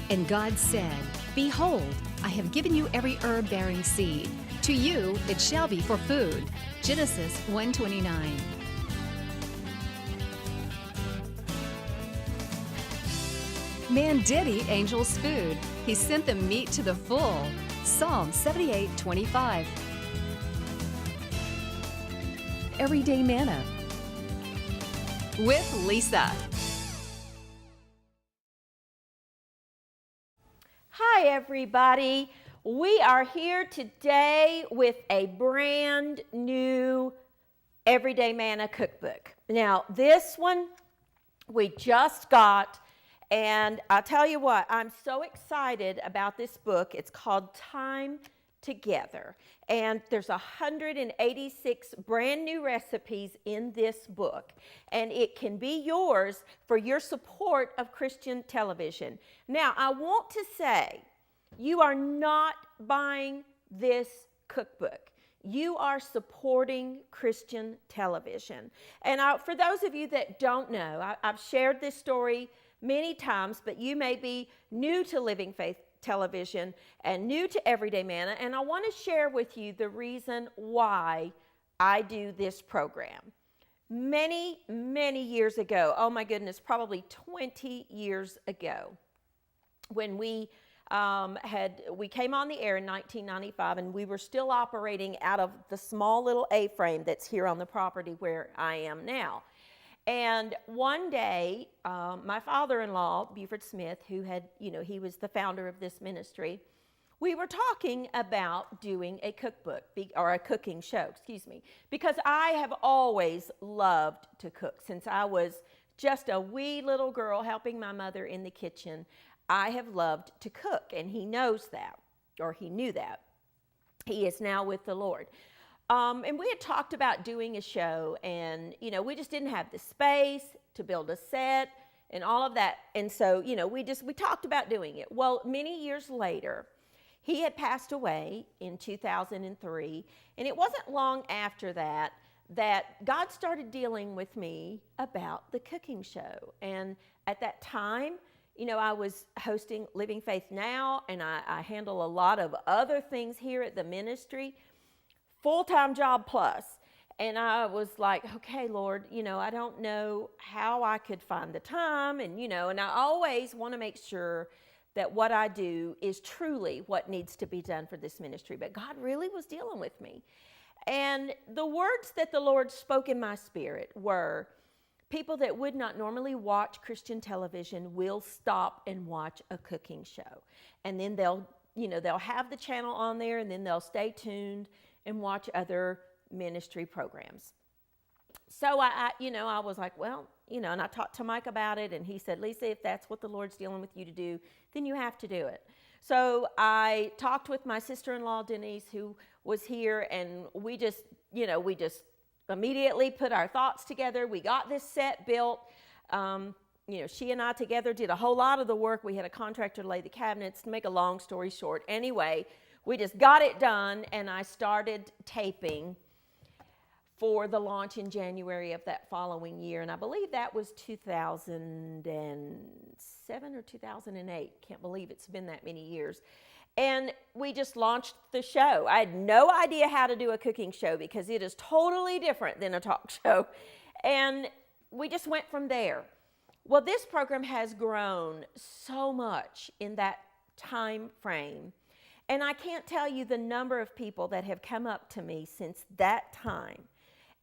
And God said, Behold, I have given you every herb-bearing seed. To you it shall be for food. Genesis 1:29. Man did eat angels' food. He sent them meat to the full. Psalm 78:25. Everyday Manna with Lisa. Hi, everybody. We are here today with a brand new Everyday Manna cookbook. Now, this one we just got, and I'll tell you what, I'm so excited about this book. It's called Time Together, and there's 186 brand new recipes in this book, and it can be yours for your support of Christian television. Now, I want to say, you are not buying this cookbook. You are supporting Christian television. And for those of you that don't know, I've shared this story many times, but you may be new to Living Faith Television and new to Everyday Manna, and I want to share with you the reason why I do this program. Many, many years ago, oh my goodness, probably 20 years ago, when we came on the air in 1995, and we were still operating out of the small little A-frame that's here on the property where I am now. And one day, my father-in-law, Buford Smith, who had, he was the founder of this ministry, we were talking about doing a cookbook, or a cooking show, because I have always loved to cook. Since I was just a wee little girl helping my mother in the kitchen, I have loved to cook, and he knows that, or he knew that. He is now with the Lord. And we had talked about doing a show, and, we just didn't have the space to build a set and all of that. And so, we talked about doing it. Well, many years later, he had passed away in 2003. And it wasn't long after that God started dealing with me about the cooking show. And at that time, I was hosting Living Faith Now, and I handle a lot of other things here at the ministry. Full-time job plus. And I was like, okay, Lord, I don't know how I could find the time. And, and I always want to make sure that what I do is truly what needs to be done for this ministry. But God really was dealing with me. And the words that the Lord spoke in my spirit were, people that would not normally watch Christian television will stop and watch a cooking show. And then they'll have the channel on there, and then they'll stay tuned and watch other ministry programs. So I was like, well, and I talked to Mike about it, and he said, Lisa, if that's what the Lord's dealing with you to do, then you have to do it. So I talked with my sister-in-law, Denise, who was here, and we just immediately put our thoughts together. We got this set built. She and I together did a whole lot of the work. We had a contractor lay the cabinets. To make a long story short, anyway, we just got it done, and I started taping for the launch in January of that following year. And I believe that was 2007 or 2008. Can't believe it's been that many years. And we just launched the show. I had no idea how to do a cooking show because it is totally different than a talk show. And we just went from there. Well, this program has grown so much in that time frame. And I can't tell you the number of people that have come up to me since that time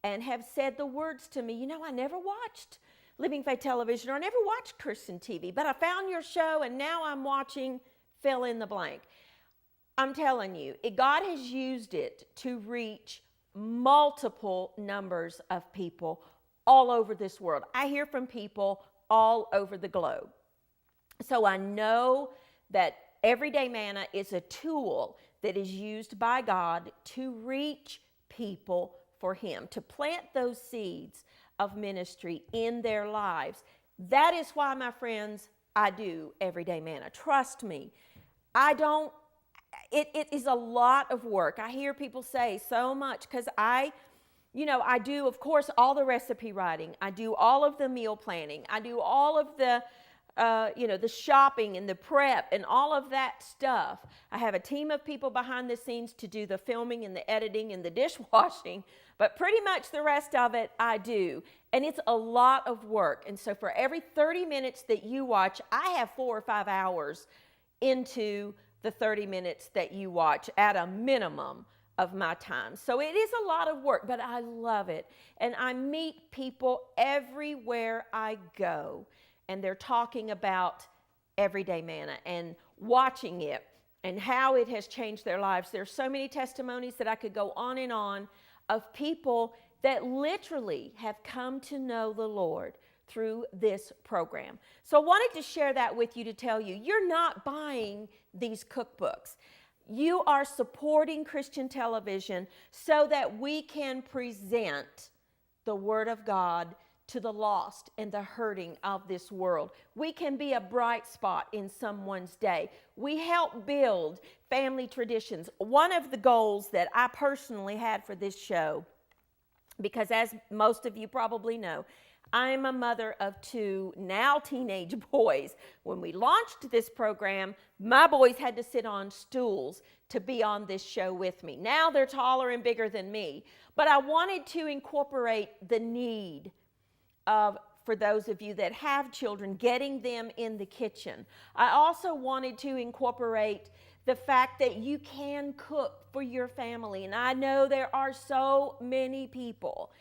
and have said the words to me, I never watched Living Faith Television, or I never watched Christian TV, but I found your show, and now I'm watching fill in the blank. I'm telling you, God has used it to reach multiple numbers of people all over this world. I hear from people all over the globe. So I know that Everyday Manna is a tool that is used by God to reach people for Him, to plant those seeds of ministry in their lives. That is why, my friends, I do Everyday Manna. Trust me, it is a lot of work. I hear people say so much because I do, of course, all the recipe writing. I do all of the meal planning. I do all of the the shopping and the prep and all of that stuff. I have a team of people behind the scenes to do the filming and the editing and the dishwashing, but pretty much the rest of it I do. And it's a lot of work. And so for every 30 minutes that you watch, I have 4 or 5 hours into the 30 minutes that you watch at a minimum of my time. So it is a lot of work, but I love it. And I meet people everywhere I go, and they're talking about Everyday Manna and watching it and how it has changed their lives. There's so many testimonies that I could go on and on of people that literally have come to know the Lord through this program. So I wanted to share that with you to tell you, you're not buying these cookbooks. You are supporting Christian television so that we can present the Word of God to the lost and the hurting of this world. We can be a bright spot in someone's day. We help build family traditions. One of the goals that I personally had for this show, because as most of you probably know, I'm a mother of 2 now teenage boys. When we launched this program, my boys had to sit on stools to be on this show with me. Now they're taller and bigger than me, but I wanted to incorporate the need of, for those of you that have children, getting them in the kitchen. I also wanted to incorporate the fact that you can cook for your family. And I know there are so many people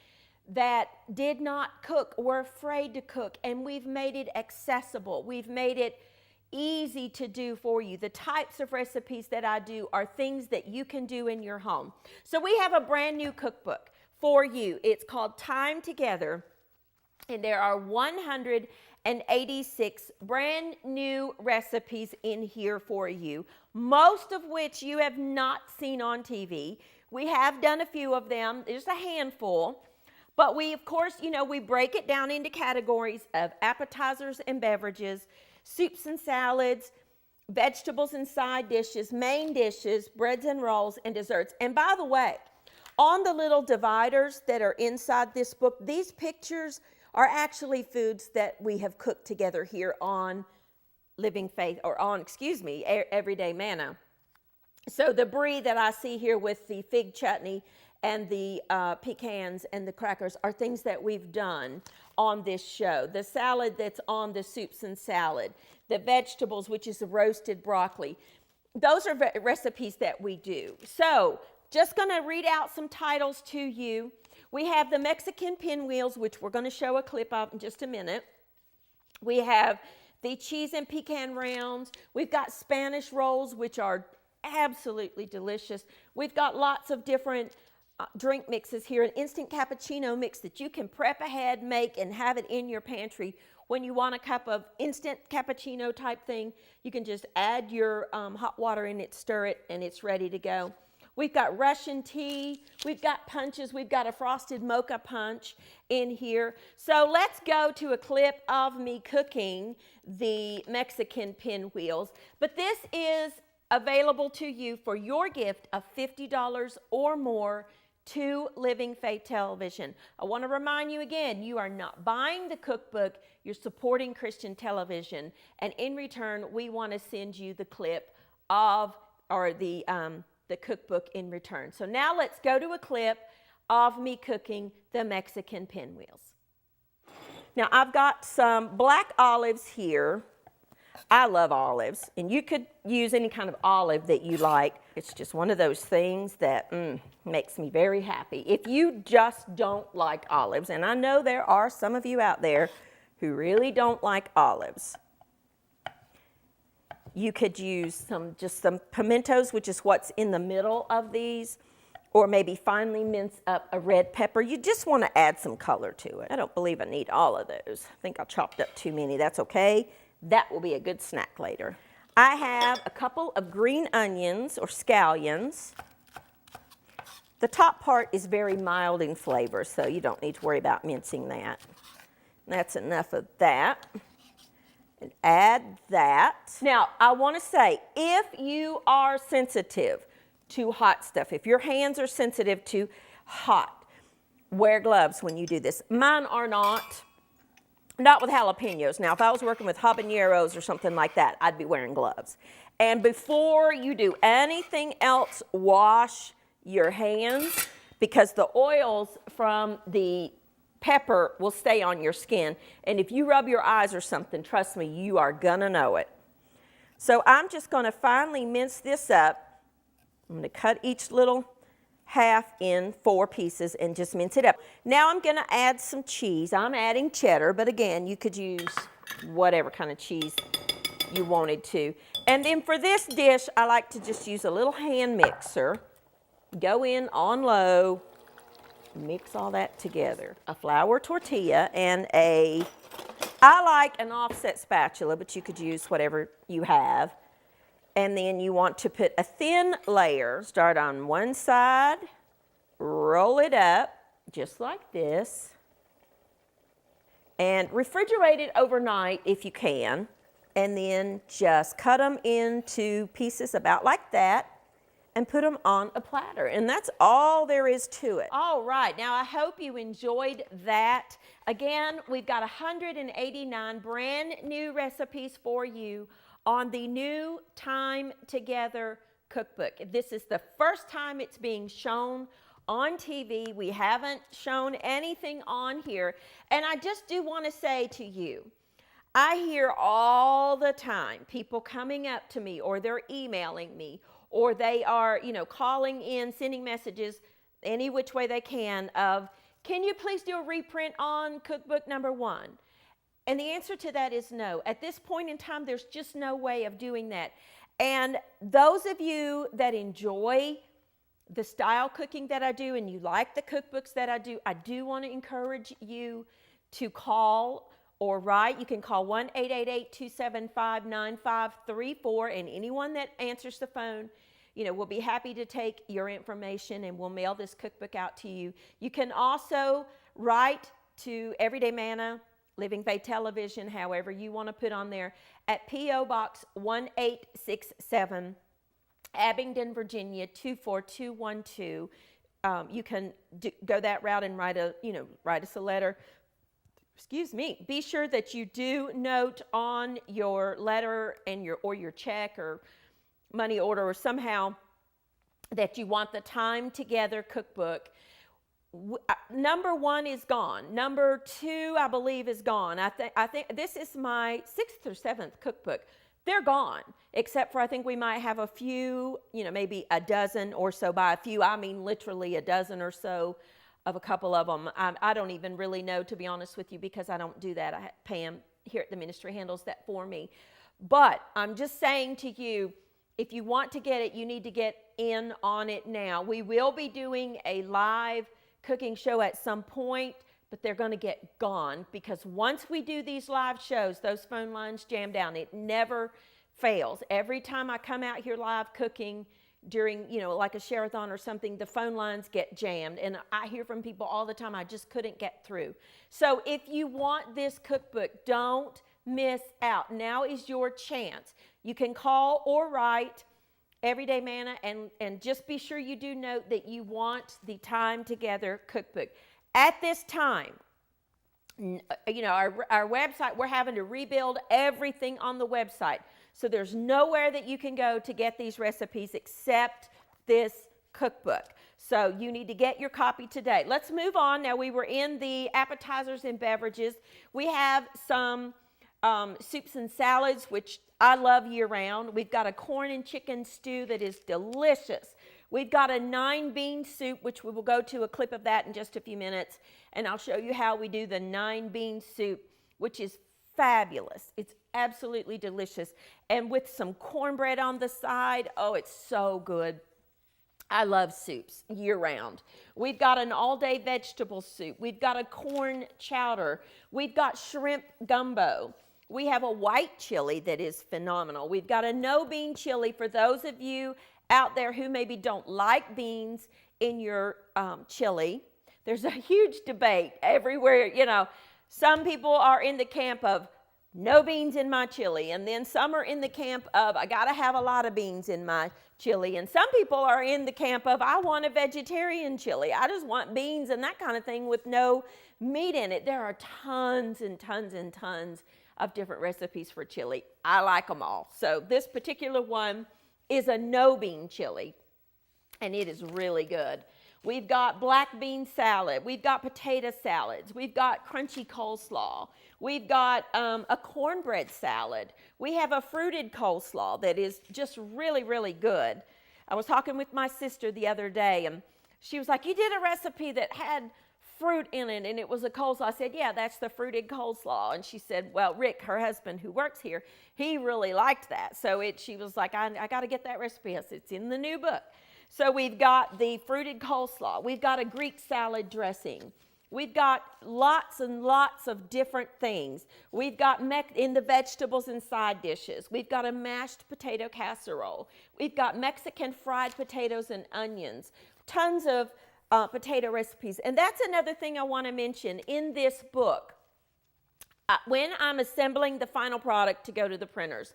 that did not cook, were afraid to cook, and we've made it accessible. We've made it easy to do for you. The types of recipes that I do are things that you can do in your home. So we have a brand new cookbook for you. It's called Time Together, and there are 186 brand new recipes in here for you, most of which you have not seen on TV. We have done a few of them, there's a handful. But we, of course, we break it down into categories of appetizers and beverages, soups and salads, vegetables and side dishes, main dishes, breads and rolls, and desserts. And by the way, on the little dividers that are inside this book, these pictures are actually foods that we have cooked together here on Everyday Manna. So the brie that I see here with the fig chutney and the pecans and the crackers are things that we've done on this show. The salad that's on the soups and salad, the vegetables, which is the roasted broccoli. Those are recipes that we do. So just going to read out some titles to you. We have the Mexican Pinwheels, which we're going to show a clip of in just a minute. We have the cheese and pecan rounds. We've got Spanish rolls, which are absolutely delicious. We've got lots of different drink mixes here, an instant cappuccino mix that you can prep ahead, make, and have it in your pantry. When you want a cup of instant cappuccino type thing, you can just add your hot water in it, stir it, and it's ready to go. We've got Russian tea, we've got punches, we've got a frosted mocha punch in here. So let's go to a clip of me cooking the Mexican Pinwheels. But this is available to you for your gift of $50 or more to Living Faith Television. I want to remind you again, you are not buying the cookbook, you're supporting Christian television, and in return, we want to send you the clip of, or the cookbook in return. So now let's go to a clip of me cooking the Mexican Pinwheels. Now I've got some black olives here. I love olives, and you could use any kind of olive that you like. It's just one of those things that makes me very happy. If you just don't like olives, and I know there are some of you out there who really don't like olives, you could use just some pimentos, which is what's in the middle of these, or maybe finely mince up a red pepper. You just want to add some color to it. I don't believe I need all of those. I think I chopped up too many. That's okay. That will be a good snack later. I have a couple of green onions or scallions. The top part is very mild in flavor, so you don't need to worry about mincing that. That's enough of that. And add that. Now, I want to say, if you are sensitive to hot stuff, if your hands are sensitive to hot, wear gloves when you do this. Mine are not. Not with jalapenos. Now, if I was working with habaneros or something like that, I'd be wearing gloves. And before you do anything else, wash your hands, because the oils from the pepper will stay on your skin. And if you rub your eyes or something, trust me, you are gonna know it. So I'm just gonna finely mince this up. I'm gonna cut each little half in 4 pieces and just mince it up. Now I'm gonna add some cheese. I'm adding cheddar, but again, you could use whatever kind of cheese you wanted to. And then for this dish, I like to just use a little hand mixer. Go in on low, mix all that together. A flour tortilla and I like an offset spatula, but you could use whatever you have. And then you want to put a thin layer. Start on one side, roll it up, just like this, and refrigerate it overnight if you can. And then just cut them into pieces about like that and put them on a platter. And that's all there is to it. All right, now I hope you enjoyed that. Again, we've got 189 brand new recipes for you on the new Time Together cookbook. This is the first time it's being shown on TV. We haven't shown anything on here. And I just do want to say to you, I hear all the time people coming up to me, or they're emailing me, or they are, calling in, sending messages any which way they can of, can you please do a reprint on cookbook number 1? And the answer to that is no. At this point in time, there's just no way of doing that. And those of you that enjoy the style cooking that I do and you like the cookbooks that I do want to encourage you to call or write. You can call 1-888-275-9534, and anyone that answers the phone, we'll be happy to take your information and we'll mail this cookbook out to you. You can also write to Everyday Manna, Living Faith Television, however you want to put on there, at P.O. Box 1867, Abingdon, Virginia 24212. You can go that route and write us a letter. Excuse me. Be sure that you do note on your letter and your check or money order or somehow that you want the Time Together cookbook. Number 1 is gone. Number 2, I believe, is gone. I think this is my 6th or 7th cookbook. They're gone, except for I think we might have a few, maybe a dozen or so. By a few, I mean literally a dozen or so of a couple of them. I don't even really know, to be honest with you, because I don't do that. Pam here at the ministry handles that for me. But I'm just saying to you, if you want to get it, you need to get in on it now. We will be doing a live cooking show at some point, but they're going to get gone, because once we do these live shows, those phone lines jam down. It never fails. Every time I come out here live cooking during, like a share-a-thon or something, the phone lines get jammed, and I hear from people all the time, I just couldn't get through. So if you want this cookbook, don't miss out. Now is your chance. You can call or write Everyday Manna, and just be sure you do note that you want the Time Together cookbook. At this time, our website, we're having to rebuild everything on the website. So there's nowhere that you can go to get these recipes except this cookbook. So you need to get your copy today. Let's move on. Now, we were in the appetizers and beverages. We have some soups and salads, which I love year-round. We've got a corn and chicken stew that is delicious. We've got a 9-bean soup, which we will go to a clip of that in just a few minutes, and I'll show you how we do the 9-bean soup, which is fabulous. It's absolutely delicious. And with some cornbread on the side, oh, it's so good. I love soups year-round. We've got an all-day vegetable soup. We've got a corn chowder. We've got shrimp gumbo. We have a white chili that is phenomenal. We've got a no-bean chili for those of you out there who maybe don't like beans in your chili. There's a huge debate everywhere. Some people are in the camp of no beans in my chili. And then some are in the camp of, I got to have a lot of beans in my chili. And some people are in the camp of, I want a vegetarian chili. I just want beans and that kind of thing with no meat in it. There are tons and tons and tons of different recipes for chili. I like them all. So this particular one is a no bean chili, and it is really good. We've got black bean salad. We've got potato salads. We've got crunchy coleslaw. We've got a cornbread salad. We have a fruited coleslaw that is just really, really good. I was talking with my sister the other day, and she was like, you did a recipe that had fruit in it, and it was a coleslaw. I said, yeah, that's the fruited coleslaw. And she said, well, Rick, her husband who works here, he really liked that. So she was like, I got to get that recipe. I said, it's in the new book. So we've got the fruited coleslaw. We've got a Greek salad dressing. We've got lots and lots of different things. We've got in the vegetables and side dishes. We've got a mashed potato casserole. We've got Mexican fried potatoes and onions. Tons of potato recipes. And that's another thing I want to mention in this book. When I'm assembling the final product to go to the printers,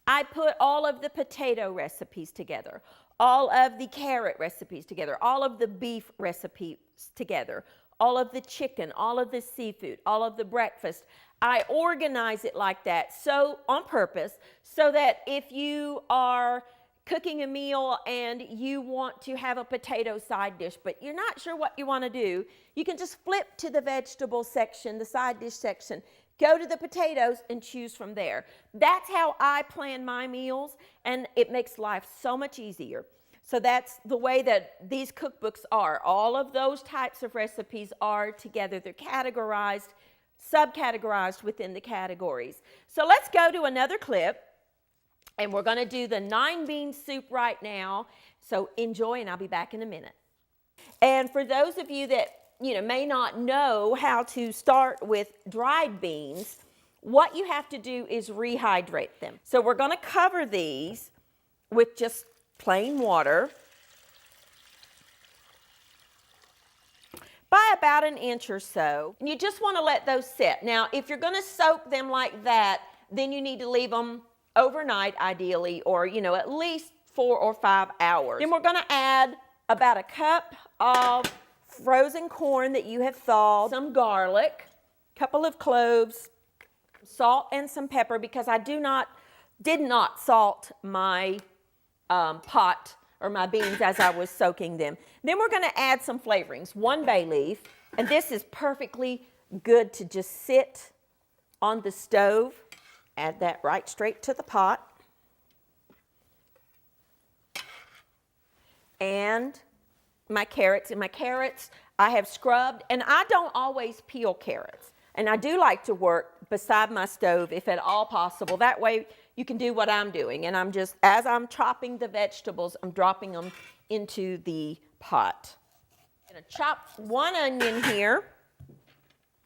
I put all of the potato recipes together, all of the carrot recipes together, all of the beef recipes together, all of the chicken, all of the seafood, all of the breakfast. I organize it like that, so on purpose, so that if you are cooking a meal and you want to have a potato side dish, but you're not sure what you want to do, you can just flip to the vegetable section, the side dish section, go to the potatoes and choose from there. That's how I plan my meals, and it makes life so much easier. So that's the way that these cookbooks are. All of those types of recipes are together. They're categorized, subcategorized within the categories. So let's go to another clip, and we're going to do the 9-bean soup right now. So enjoy, and I'll be back in a minute. And for those of you that may not know how to start with dried beans, what you have to do is rehydrate them. So we're going to cover these with just plain water by about an inch or so. And you just want to let those sit. Now, if you're going to soak them like that, then you need to leave them overnight, ideally, or at least 4 or 5 hours. Then we're going to add about a cup of frozen corn that you have thawed, some garlic, a couple of cloves, salt and some pepper, because I did not salt my pot or my beans as I was soaking them. Then we're going to add some flavorings. 1 bay leaf, and this is perfectly good to just sit on the stove. Add that right straight to the pot. And my carrots. And my carrots I have scrubbed, and I don't always peel carrots. And I do like to work beside my stove if at all possible. That way you can do what I'm doing. And as I'm chopping the vegetables, I'm dropping them into the pot. I'm going to chop 1 onion here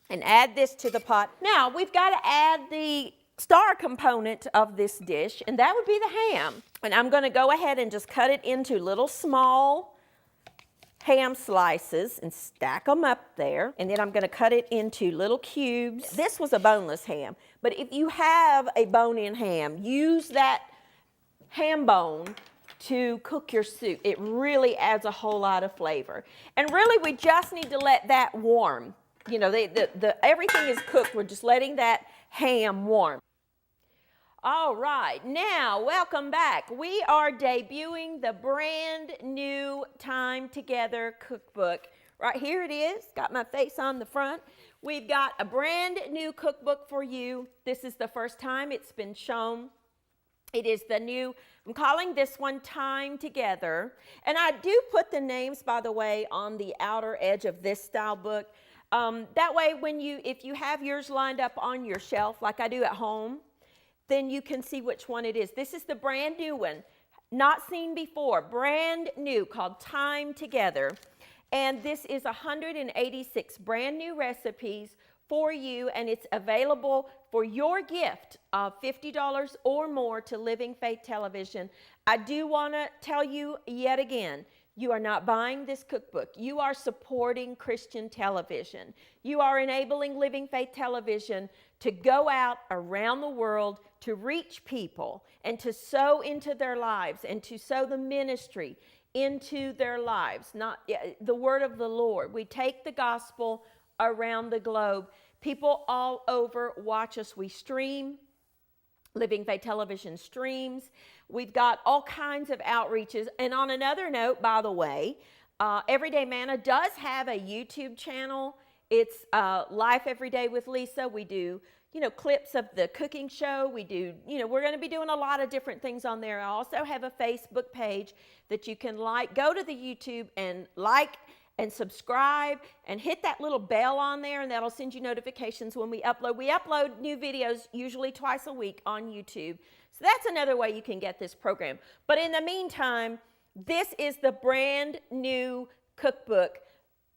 and add this to the pot. Now we've got to add the star component of this dish, and that would be the ham. And I'm going to go ahead and just cut it into little small ham slices and stack them up there. And then I'm going to cut it into little cubes. This was a boneless ham, but if you have a bone-in ham, use that ham bone to cook your soup. It really adds a whole lot of flavor. And really, we just need to let that warm. Everything is cooked. We're just letting that ham warm. All right, now welcome back. We are debuting the brand new Time Together cookbook. Right here it is, got my face on the front. We've got a brand new cookbook for you. This is the first time it's been shown. It is the new, I'm calling this one Time Together. And I do put the names, by the way, on the outer edge of this style book. That way, if you have yours lined up on your shelf, like I do at home, then you can see which one it is. This is the brand new one, not seen before, brand new, called Time Together. And this is 186 brand new recipes for you, and it's available for your gift of $50 or more to Living Faith Television. I do want to tell you yet again, You are not buying this cookbook. You are supporting Christian television. You are enabling Living Faith Television to go out around the world to reach people and to sow into their lives and to sow the ministry into their lives, not the word of the Lord. We take the gospel around the globe. People all over watch us. We stream. Living Faith Television streams. We've got all kinds of outreaches. And on another note, by the way, Everyday Manna does have a YouTube channel. It's Life Every Day with Lisa. We do, clips of the cooking show. We do, we're going to be doing a lot of different things on there. I also have a Facebook page that you can like. Go to the YouTube and like and subscribe and hit that little bell on there, and that'll send you notifications when we upload. We upload new videos usually twice a week on YouTube. So that's another way you can get this program. But in the meantime, this is the brand new cookbook.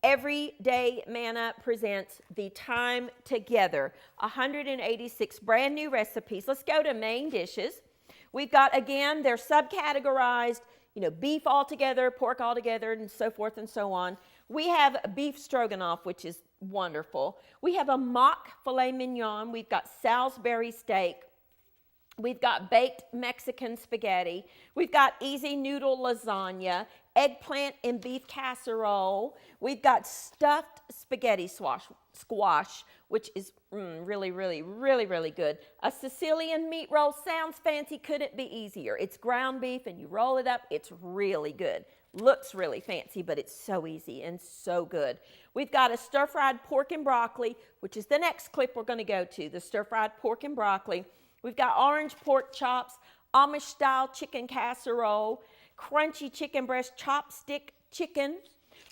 Everyday Manna presents The Time Together. 186 brand new recipes. Let's go to main dishes. We've got, again, they're subcategorized, beef altogether, pork altogether, and so forth and so on. We have beef stroganoff, which is wonderful. We have a mock filet mignon. We've got Salisbury steak. We've got baked Mexican spaghetti. We've got easy noodle lasagna, eggplant and beef casserole. We've got stuffed spaghetti squash, which is really, really, really, really good. A Sicilian meat roll sounds fancy, couldn't be easier. It's ground beef and you roll it up. It's really good. Looks really fancy, but it's so easy and so good. We've got a stir-fried pork and broccoli, which is the next clip we're going to go to, the stir-fried pork and broccoli. We've got orange pork chops, Amish-style chicken casserole, crunchy chicken breast, chopstick chicken.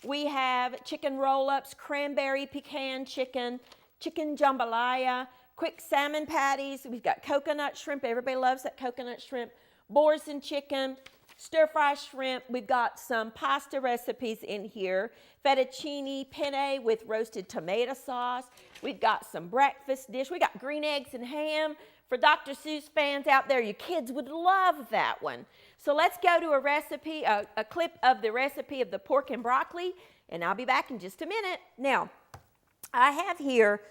We have chicken roll-ups, cranberry pecan chicken, chicken jambalaya, quick salmon patties. We've got coconut shrimp. Everybody loves that coconut shrimp. Boursin chicken, stir-fry shrimp. We've got some pasta recipes in here. Fettuccine penne with roasted tomato sauce. We've got some breakfast dish. We got green eggs and ham. For Dr. Seuss fans out there, your kids would love that one. So let's go to a recipe, a clip of the recipe of the pork and broccoli, and I'll be back in just a minute. Now, I have here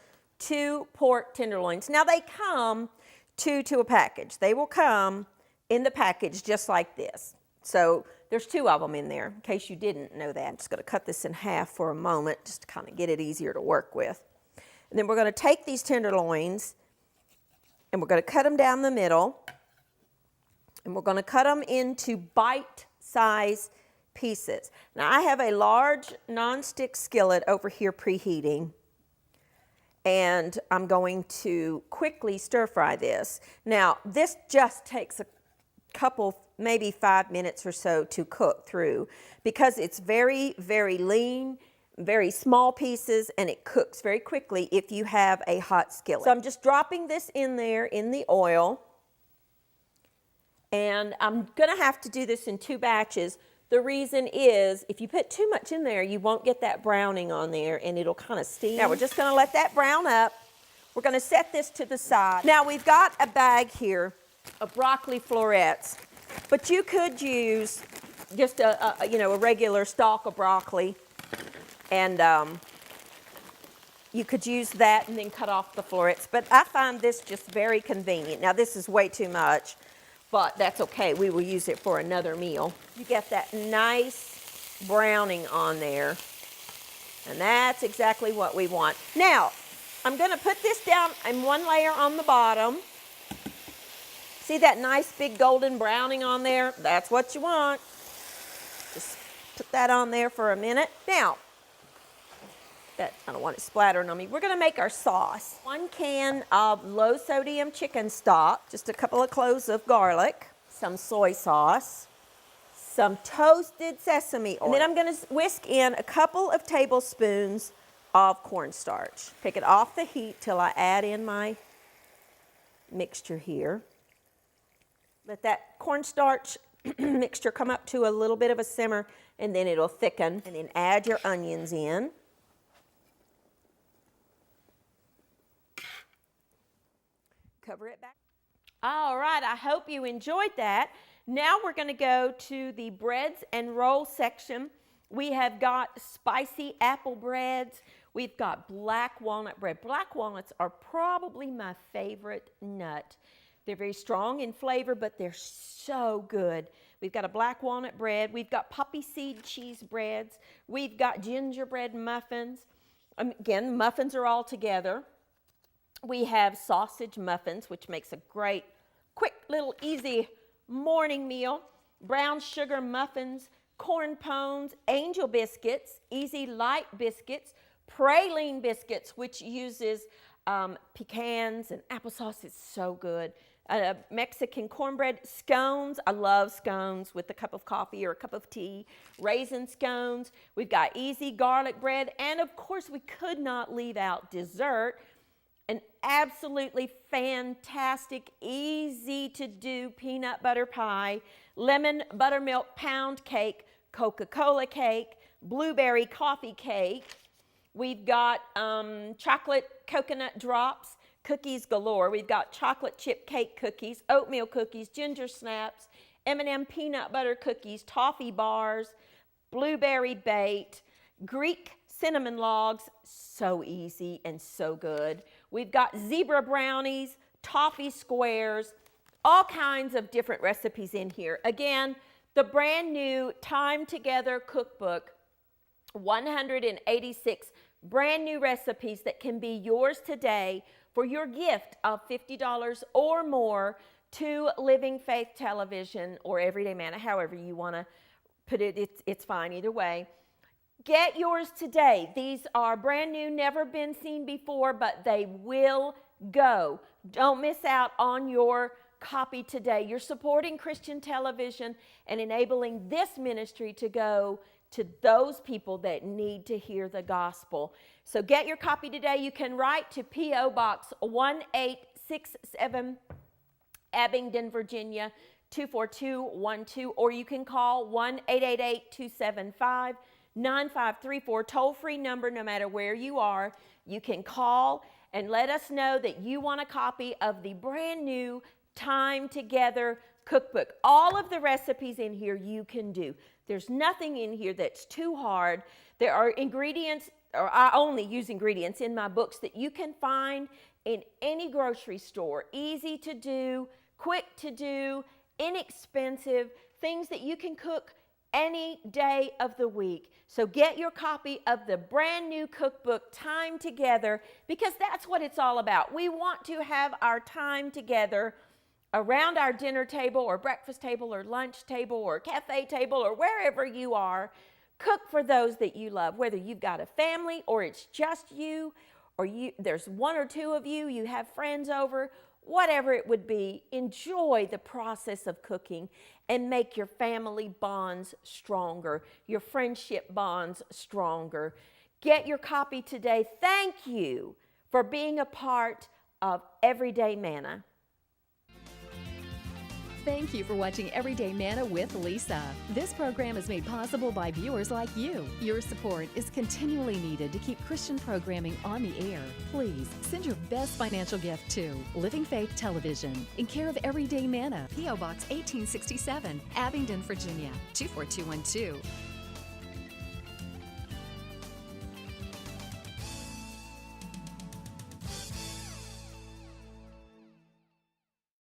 2 pork tenderloins. Now, they come two to a package. They will come in the package just like this. So there's 2 of them in there, in case you didn't know that. I'm just going to cut this in half for a moment just to kind of get it easier to work with. And then we're going to take these tenderloins and we're going to cut them down the middle, and we're going to cut them into bite-sized pieces. Now, I have a large nonstick skillet over here preheating, and I'm going to quickly stir-fry this. Now, this just takes a couple, maybe 5 minutes or so to cook through because it's very, very lean, very small pieces, and it cooks very quickly if you have a hot skillet. So I'm just dropping this in there in the oil, and I'm going to have to do this in 2 batches. The reason is if you put too much in there, you won't get that browning on there, and it'll kind of steam. Now we're just going to let that brown up. We're going to set this to the side. Now we've got a bag here of broccoli florets, but you could use just a regular stalk of broccoli. And you could use that and then cut off the florets. But I find this just very convenient. Now, this is way too much, but that's okay. We will use it for another meal. You get that nice browning on there, and that's exactly what we want. Now, I'm going to put this down in 1 layer on the bottom. See that nice big golden browning on there? That's what you want. Just put that on there for a minute. Now, I don't want it splattering on me. We're going to make our sauce. 1 can of low sodium chicken stock, just a couple of cloves of garlic, some soy sauce, some toasted sesame oil. And then I'm going to whisk in a couple of tablespoons of cornstarch. Take it off the heat till I add in my mixture here. Let that cornstarch mixture come up to a little bit of a simmer, and then it'll thicken. And then add your onions in. Cover it back. All right, I hope you enjoyed that. Now we're going to go to the breads and roll section. We have got spicy apple breads. We've got black walnut bread. Black walnuts are probably my favorite nut. They're very strong in flavor, but they're so good. We've got a black walnut bread. We've got poppy seed cheese breads. We've got gingerbread muffins. Again, muffins are all together. We have sausage muffins, which makes a great, quick, little, easy morning meal. Brown sugar muffins, corn pones, angel biscuits, easy light biscuits, praline biscuits, which uses pecans and applesauce. It's so good. Mexican cornbread scones. I love scones with a cup of coffee or a cup of tea. Raisin scones. We've got easy garlic bread. And of course, we could not leave out dessert. An absolutely fantastic, easy to do peanut butter pie, lemon buttermilk pound cake, Coca-Cola cake, blueberry coffee cake. We've got chocolate coconut drops, cookies galore. We've got chocolate chip cake cookies, oatmeal cookies, ginger snaps, M&M peanut butter cookies, toffee bars, blueberry bait, Greek cinnamon logs, so easy and so good. We've got zebra brownies, toffee squares, all kinds of different recipes in here. Again, the brand new Time Together cookbook, 186 brand new recipes that can be yours today for your gift of $50 or more to Living Faith Television or Everyday Manna, however you want to put it, it's fine either way. Get yours today. These are brand new, never been seen before, but they will go. Don't miss out on your copy today. You're supporting Christian television and enabling this ministry to go to those people that need to hear the gospel. So get your copy today. You can write to P.O. Box 1867, Abingdon, Virginia, 24212, or you can call 1-888-275-9534, toll-free number no matter where you are. You can call and let us know that you want a copy of the brand new Time Together cookbook. All of the recipes in here you can do. There's nothing in here that's too hard. There are ingredients, or I only use ingredients in my books that you can find in any grocery store. Easy to do, quick to do, inexpensive, things that you can cook any day of the week. So get your copy of the brand new cookbook, Time Together, because that's what it's all about. We want to have our time together around our dinner table or breakfast table or lunch table or cafe table or wherever you are. Cook for those that you love, whether you've got a family or it's just you, or there's one or two of you, you have friends over, whatever it would be. Enjoy the process of cooking and make your family bonds stronger, your friendship bonds stronger. Get your copy today. Thank you for being a part of Everyday Manna. Thank you for watching Everyday Manna with Lisa. This program is made possible by viewers like you. Your support is continually needed to keep Christian programming on the air. Please send your best financial gift to Living Faith Television in care of Everyday Manna, P.O. Box 1867, Abingdon, Virginia, 24212.